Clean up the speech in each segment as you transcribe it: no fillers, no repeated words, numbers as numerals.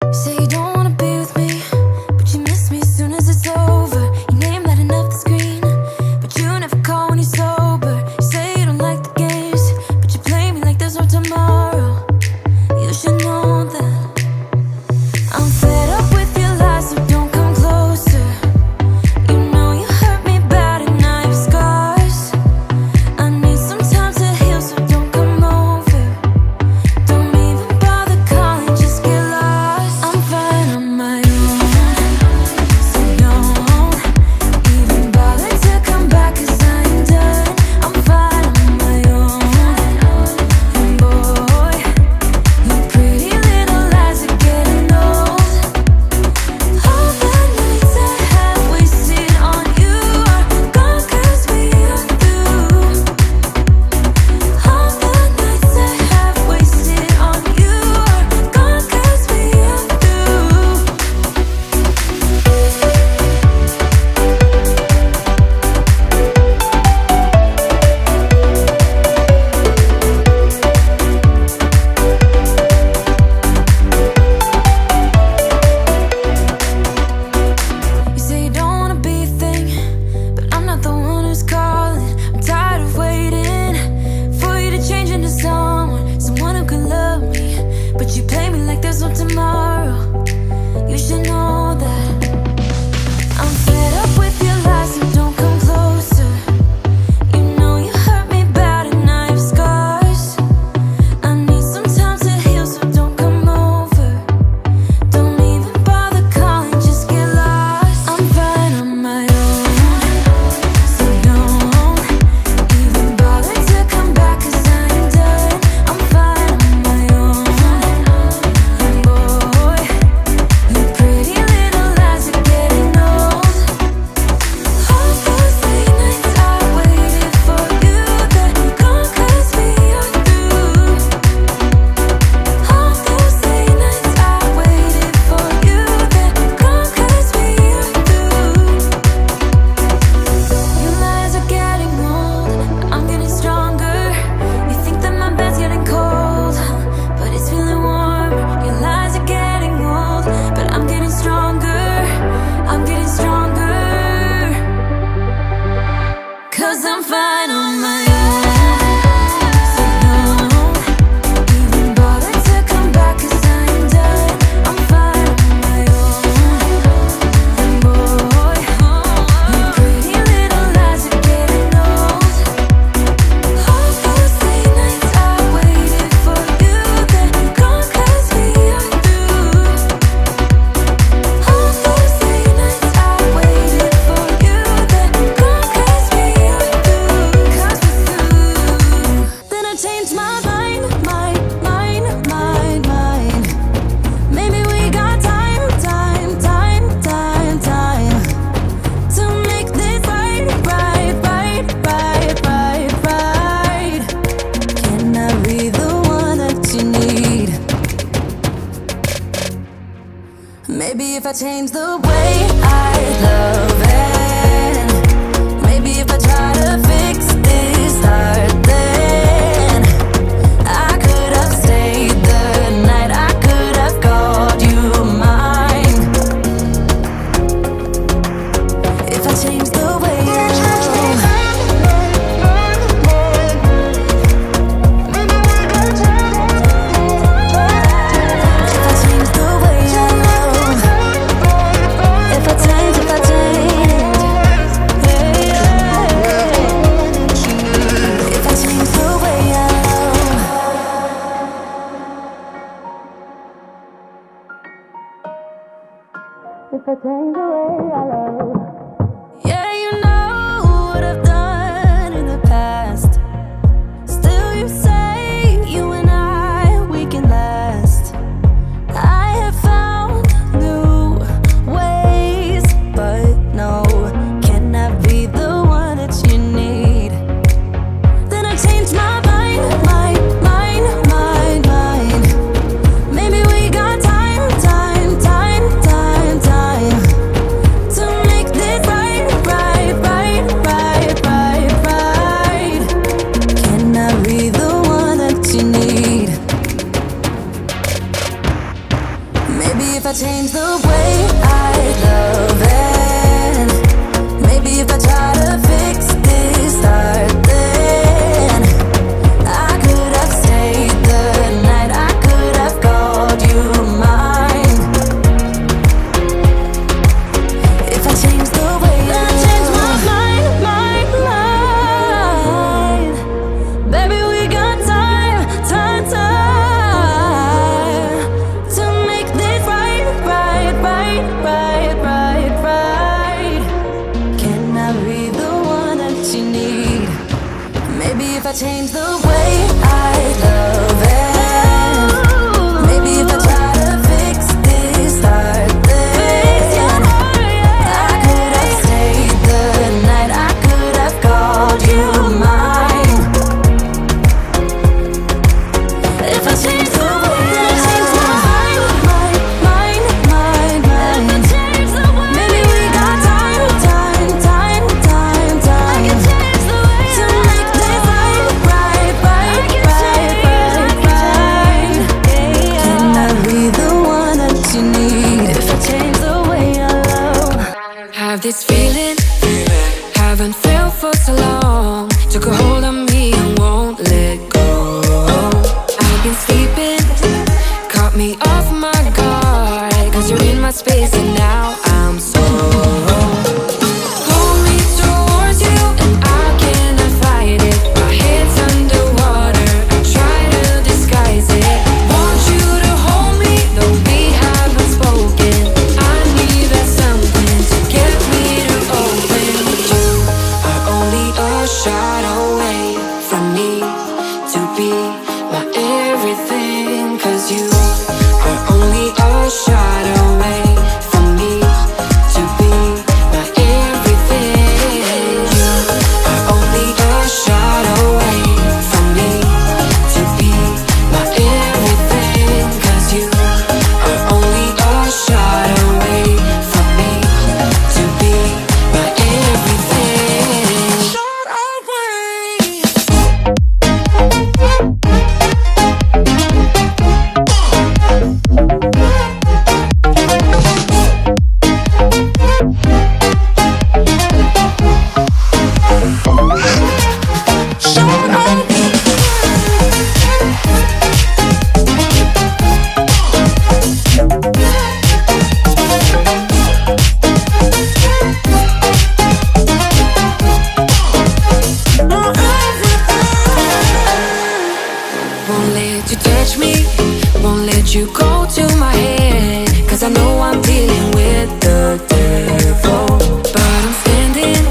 You say you don't wanna be with me, but you miss me as soon as it's over. Your name lighting up the screen, but you never call when you're sober. You say you don't like the games, but you play me like there's no tomorrow. You should know that I'm fed up with your lies, so don't come closer. You know you hurt me bad and I have scars. I need some time to heal, so don't come over. Don't even bother calling, just get lost. I'm fine on my own, so don't even bother to come back, 'cause I ain't done. I'm fine on my own, and boy, your pretty little lies are getting old. All the nights I have wasted on you are gone, 'cause we are through. All the nights I have wasted on you are gone, 'cause we are through. You say you don't wanna be a thing, but I'm not the one who's calling. I'm tired of waiting for you to change into someone who can love me, but you play me like there's no tomorrow. You should know that I'm fed up with your lies, so don't come closer. You know you hurt me bad and I have scars. I need some time to heal, so don't come over. Don't even bother calling, just get lost. I'm fine on my own, so don't even bother to come back, 'cause I ain't done. I'm fine on my own, and boy, your pretty little lies are getting old. All those late nights I waited for you, they're gone, 'cause we are through. All those late nights I waited for you, they're gone, 'cause we are through. Your lies are getting old, but I'm getting stronger. You think that my bed's getting cold, but it's feeling warmer. Your lies are getting old, but I'm getting stronger. I'm getting stronger, 'cause I'm fine on my own. So don't even bother to come back, 'cause I ain't done. I'm fine on my own, and boy, your pretty little lies are getting old. All those late nights I waited for you, they're gone, 'cause we are through. All those late nights I waited for you, they're gone, 'cause we are through. 'Cause we're through. Then I changed my mind, mind. Maybe we got time to make this right. Can I be the one that you need? Maybe if I change the way I love it, maybe if I try to fix this heart, then I could have stayed the night, I could have called you mine. If I change the way I love, if I change the way I love, if I change, if I change the way I love. If I change the way I love. Yeah, you know what I've done in the past. Still you say you and I, we can last. I have found new ways, but no, can I be the one that you need? Then I changed my mind. Maybe we got time to make this if I change the way I love it, maybe if I try to fix this, start then I could have stayed the night, I could have called you mine. If I change the way I change my mind, baby, we got time to make this right. Can I be the one that you need? Maybe if I change the way I love it, maybe if I try to fix this, start then I could have stayed the night, I could have called you mine. If I change the way I change my mind, maybe we got time to make this right. Can I be the one that you need? If I change the way I love, Have this feeling, haven't felt for so long. Took a hold of me and won't let go. I've been sleeping, caught me off my guard, 'cause you're in my space and now I'm so. Pull me towards you and I cannot fight it. My head's underwater, I try to disguise it. Want you to hold me, though we haven't spoken. I need that something to get me to open. You are only a shot away from me to be my everything. 'Cause you are only a shot away from me to be my everything. You are only a shot away from me to be my everything. 'Cause you are only a shot away from me to be my everything. Shot away. Won't let you touch me, won't let you go to my head, 'cause I know I'm dealing with the devil. But I'm standing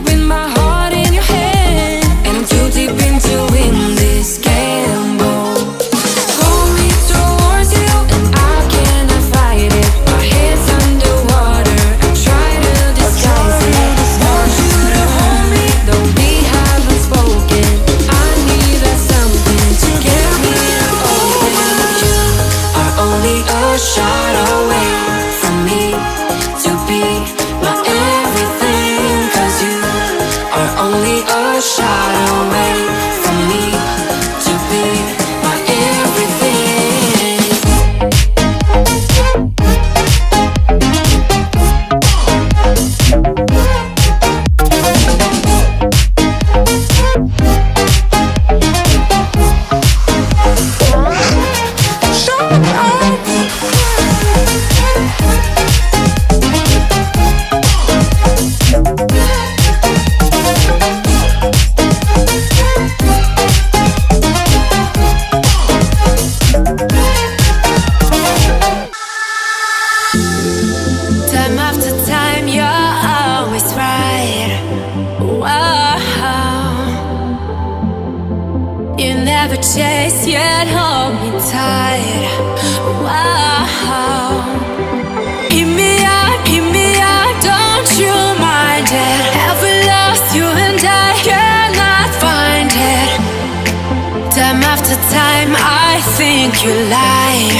with my heart in your hand, and I'm too deep into in this gamble. Pull me towards you and I cannot fight it. My head's underwater, I try to disguise it. Want you to hold me, though we haven't spoken. I need that something to get me to open. You are only a shot away from me to be my everything. 'Cause you are only a shot away from me to be my everything. time after time, you're always right. Wow. You never chase, yet hold me tight. Wow. Keep me out, don't you mind it? Have we lost you and I cannot find it? Time after time, I think you lie.